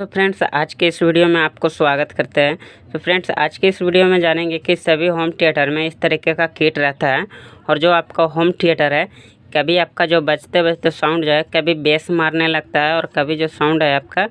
तो फ्रेंड्स आज के इस वीडियो में आपको स्वागत करते हैं। तो फ्रेंड्स आज के इस वीडियो में जानेंगे कि सभी होम थिएटर में इस तरीके का किट रहता है और जो आपका होम थिएटर है कभी आपका जो बजते बजते साउंड जो है कभी बेस मारने लगता है और कभी जो साउंड है आपका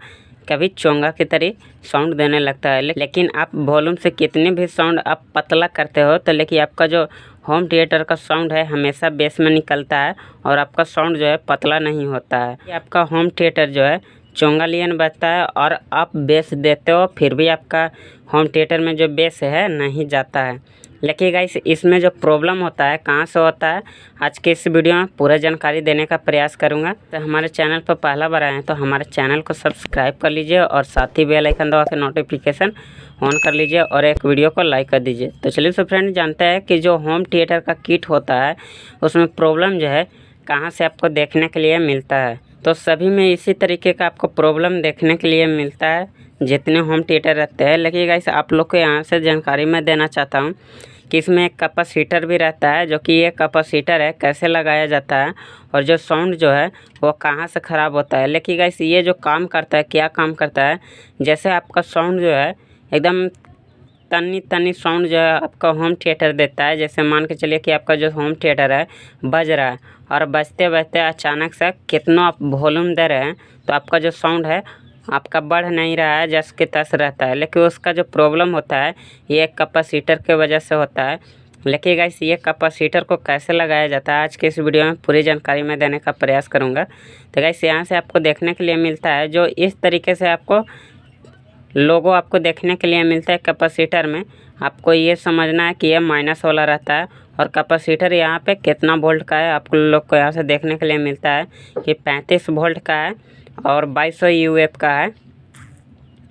कभी चोंगा की तरह साउंड देने लगता है। लेकिन आप वॉल्यूम से कितने भी साउंड आप पतला करते हो तो लेकिन आपका जो होम थिएटर का साउंड है हमेशा बेस में निकलता है और आपका साउंड जो है पतला नहीं होता है। आपका होम थिएटर जो है चोंगा लियन बजता है और आप बेस देते हो फिर भी आपका होम थिएटर में जो बेस है नहीं जाता है। लेकिन गाइस इसमें जो प्रॉब्लम होता है कहाँ से होता है आज के इस वीडियो में पूरा जानकारी देने का प्रयास करूँगा। तो हमारे चैनल पर पहला बार आए हैं तो हमारे चैनल को सब्सक्राइब कर लीजिए और साथ ही बेल आइकन दबा के नोटिफिकेशन ऑन कर लीजिए और एक वीडियो को लाइक कर दीजिए। तो चलिए सो फ्रेंड जानते हैं कि जो होम थिएटर का किट होता है उसमें प्रॉब्लम जो है कहाँ से आपको देखने के लिए मिलता है। तो सभी में इसी तरीके का आपको प्रॉब्लम देखने के लिए मिलता है जितने होम थिएटर रहते हैं। लेकिन गाइस आप लोग को यहाँ से जानकारी मैं देना चाहता हूँ कि इसमें एक कैपेसिटर भी रहता है, जो कि ये कैपेसिटर है कैसे लगाया जाता है और जो साउंड जो है वो कहाँ से ख़राब होता है। लेकिन गाइस ये जो काम करता है क्या काम करता है, जैसे आपका साउंड जो है एकदम तनी तनी साउंड जो है आपका होम थिएटर देता है। जैसे मान के चलिए कि आपका जो होम थिएटर है बज रहा है और बजते बजते अचानक से कितना आप वॉल्यूम दे रहे हैं तो आपका जो साउंड है आपका बढ़ नहीं रहा है, जस के तस रहता है। लेकिन उसका जो प्रॉब्लम होता है ये कैपेसिटर के वजह से होता है। लेकिन गाइस ये कैपेसिटर को कैसे लगाया जाता है आज के इस वीडियो में पूरी जानकारी मैं देने का प्रयास करूँगा। तो गाइस यहाँ से आपको देखने के लिए मिलता है जो इस तरीके से आपको लोगो आपको देखने के लिए मिलता है कैपेसिटर में। आपको ये समझना है कि ये माइनस वाला रहता है और कैपेसिटर यहाँ पे कितना वोल्ट का है आप लोग को यहाँ से देखने के लिए मिलता है कि 35 वोल्ट का है और 2200 यूएफ का है।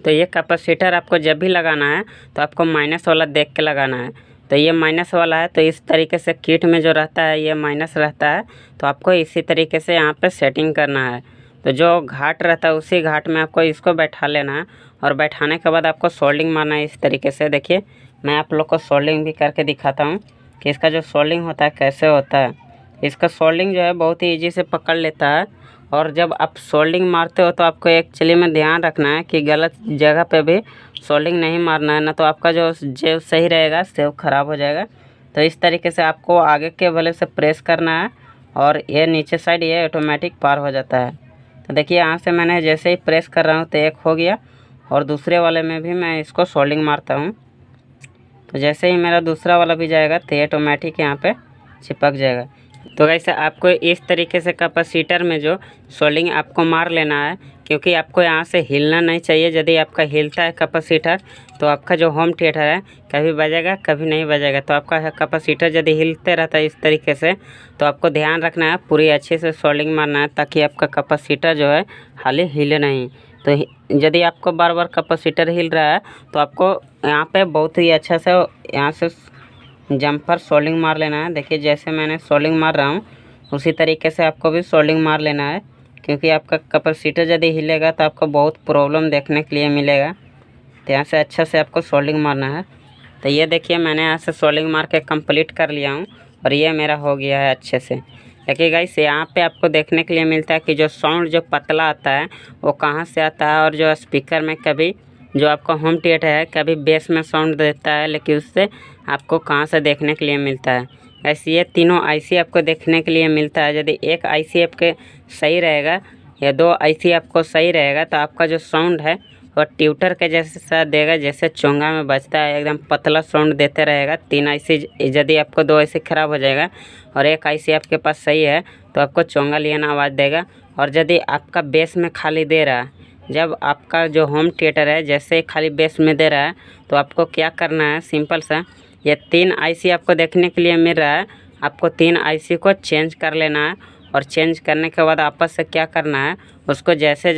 तो ये कैपेसिटर आपको जब भी लगाना है तो आपको माइनस वाला देख के लगाना है। तो ये माइनस वाला है तो इस तरीके से किट में जो रहता है ये माइनस रहता है, तो आपको इसी तरीके से यहाँ पे सेटिंग करना है। तो जो घाट रहता है उसी घाट में आपको इसको बैठा लेना है और बैठाने के बाद आपको सोल्डिंग मारना है इस तरीके से। देखिए मैं आप लोग को सोल्डिंग भी करके दिखाता हूँ कि इसका जो सोल्डिंग होता है कैसे होता है। इसका सोल्डिंग जो है बहुत ही ईजी से पकड़ लेता है और जब आप सोल्डिंग मारते हो तो आपको एक्चुअली में ध्यान रखना है कि गलत जगह पे भी सोल्डिंग नहीं मारना है, ना तो आपका जो जेब सही रहेगा सेव ख़राब हो जाएगा। तो इस तरीके से आपको आगे के वाले से प्रेस करना है और ये नीचे साइड ये ऑटोमेटिक पार हो जाता है। तो देखिए यहाँ से मैंने जैसे ही प्रेस कर रहा हूँ तो एक हो गया और दूसरे वाले में भी मैं इसको सोल्डिंग मारता हूँ। तो जैसे ही मेरा दूसरा वाला भी जाएगा तो ये ऑटोमेटिक यहाँ पे चिपक जाएगा। तो वैसे आपको इस तरीके से कैपेसिटर में जो सोल्डिंग आपको मार लेना है, क्योंकि आपको यहाँ से हिलना नहीं चाहिए। यदि आपका हिलता है कैपेसिटर तो आपका जो होम थिएटर है कभी बजेगा कभी नहीं बजेगा। तो आपका कैपेसिटर यदि हिलते रहता है इस तरीके से तो आपको ध्यान रखना है पूरी अच्छे से सोल्डिंग मारना है ताकि आपका कैपेसिटर जो है हाल हिले नहीं। तो यदि आपको बार बार कैपेसिटर हिल रहा है तो आपको यहाँ पे बहुत ही अच्छा से यहाँ से जंपर सोल्डिंग मार लेना है। देखिए जैसे मैंने सोल्डिंग मार रहा हूँ उसी तरीके से आपको भी सोल्डिंग मार लेना है, क्योंकि आपका कैपेसिटर यदि हिलेगा तो आपको बहुत प्रॉब्लम देखने के लिए मिलेगा। तो यहाँ से अच्छा से आपको सोल्डिंग मारना है। तो ये देखिए मैंने यहाँ से सोल्डिंग मार के कंप्लीट कर लिया हूँ और ये मेरा हो गया है अच्छे से। देखिए गाइस यहाँ पे आपको देखने के लिए मिलता है कि जो साउंड जो पतला आता है वो कहाँ से आता है और जो स्पीकर में कभी जो आपका होम थिएटर है कभी बेस में साउंड देता है, लेकिन उससे आपको कहाँ से देखने के लिए मिलता है। ऐसे ये तीनों आईसी आपको देखने के लिए मिलता है। यदि एक आईसी आपके सही रहेगा या दो आईसी आपको सही रहेगा तो आपका जो साउंड है वो ट्यूटर के जैसा देगा, जैसे चोंगा में बजता है एकदम पतला साउंड देते रहेगा। तीन आईसी यदि आपको दो आईसी ख़राब हो जाएगा और एक आईसी आपके पास सही है तो आपको चोंगा लियन आवाज़ देगा। और यदि आपका बेस में खाली दे रहा है, जब आपका जो होम थिएटर है जैसे खाली बेस में दे रहा है तो आपको क्या करना है, सिंपल सा ये तीन आईसी आपको देखने के लिए मिल रहा है, आपको तीन आईसी को चेंज कर लेना है और चेंज करने के बाद आपस से क्या करना है उसको जैसे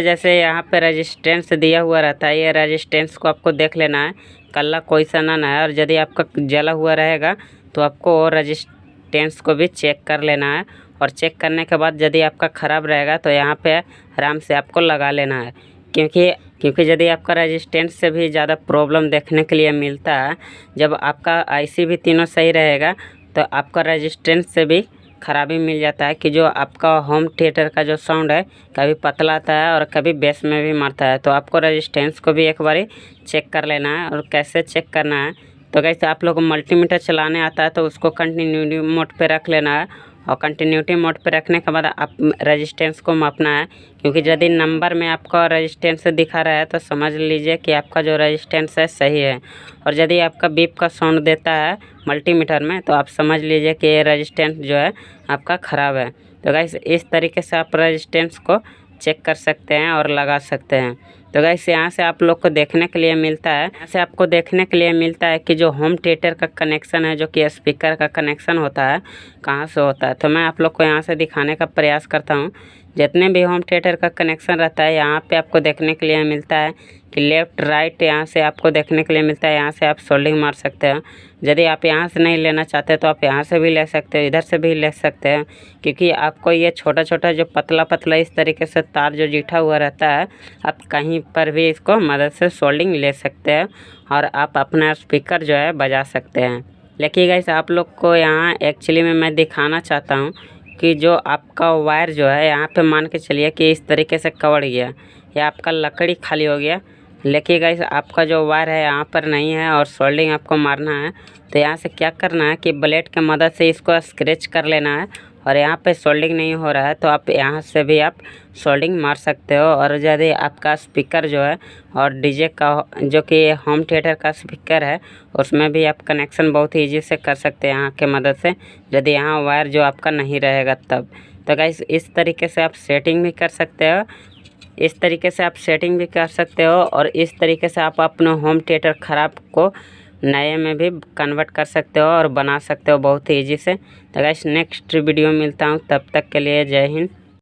जैसे यहाँ पे रेजिस्टेंस दिया हुआ रहता है ये रेजिस्टेंस को आपको देख लेना है कल्ला कोई सा ना है। और यदि आपका जला हुआ रहेगा तो आपको वो रेजिस्टेंस को भी चेक कर लेना है और चेक करने के बाद यदि आपका ख़राब रहेगा तो यहाँ पे आराम से आपको लगा लेना है। क्योंकि यदि आपका रेजिस्टेंस से भी ज़्यादा प्रॉब्लम देखने के लिए मिलता है, जब आपका आईसी भी तीनों सही रहेगा तो आपका रेजिस्टेंस से भी खराबी मिल जाता है कि जो आपका होम थिएटर का जो साउंड है कभी पतला आता है और कभी बेस में भी मारता है। तो आपको रेजिस्टेंस को भी एक बारी चेक कर लेना है। और कैसे चेक करना है, तो गाइस आप लोग को मल्टीमीटर चलाने आता है तो उसको कंटिन्यूटी मोड पे रख लेना है। और कंटिन्यूटी मोड पे रखने के बाद आप रेजिस्टेंस को मापना है, क्योंकि यदि नंबर में आपका रेजिस्टेंस दिखा रहा है तो समझ लीजिए कि आपका जो रेजिस्टेंस है सही है। और यदि आपका बीप का साउंड देता है मल्टीमीटर में तो आप समझ लीजिए कि ये रेजिस्टेंस जो है आपका ख़राब है। तो गाइस इस तरीके से आप रेजिस्टेंस को चेक कर सकते हैं और लगा सकते हैं। तो गाइस यहाँ से आप लोग को देखने के लिए मिलता है, यहाँ से आपको देखने के लिए मिलता है कि जो होम थिएटर का कनेक्शन है, जो कि स्पीकर का कनेक्शन होता है, कहाँ से होता है। तो मैं आप लोग को यहाँ से दिखाने का प्रयास करता हूँ। जितने भी होम थिएटर का कनेक्शन रहता है यहाँ पे आपको देखने के लिए मिलता है कि लेफ़्ट राइट, यहाँ से आपको देखने के लिए मिलता है। यहाँ से आप सोल्डिंग मार सकते हैं। यदि आप यहाँ से नहीं लेना चाहते तो आप यहाँ से भी ले सकते हो, इधर से भी ले सकते हैं, क्योंकि आपको ये छोटा छोटा जो पतला पतला इस तरीके से तार जो जीठा हुआ रहता है, आप कहीं पर भी इसको मदद से सोल्डिंग ले सकते हैं और आप अपना स्पीकर जो है बजा सकते हैं। लेकिन गाइस आप लोग को यहाँ एक्चुअली में मैं दिखाना चाहता हूँ कि जो आपका वायर जो है यहाँ पे मान के चलिए कि इस तरीके से कवर गया या आपका लकड़ी खाली हो गया, लेकिन गाइस आपका जो वायर है यहाँ पर नहीं है और सोल्डिंग आपको मारना है। तो यहाँ से क्या करना है कि ब्लेड की मदद से इसको स्क्रैच कर लेना है। और यहाँ पे सोल्डिंग नहीं हो रहा है तो आप यहाँ से भी आप सोल्डिंग मार सकते हो। और यदि आपका स्पीकर जो है और डीजे का जो कि होम थिएटर का स्पीकर है उसमें भी आप कनेक्शन बहुत ही ईजी से कर सकते हैं यहाँ के मदद से, यदि यहाँ वायर जो आपका नहीं रहेगा तब। तो गाइस इस तरीके से आप सेटिंग भी कर सकते हो, इस तरीके से आप सेटिंग भी कर सकते हो और इस तरीके से आप अपना होम थिएटर ख़राब को नए में भी कन्वर्ट कर सकते हो और बना सकते हो बहुत ही ईजी से। तो गाइस नेक्स्ट वीडियो मिलता हूँ, तब तक के लिए जय हिंद।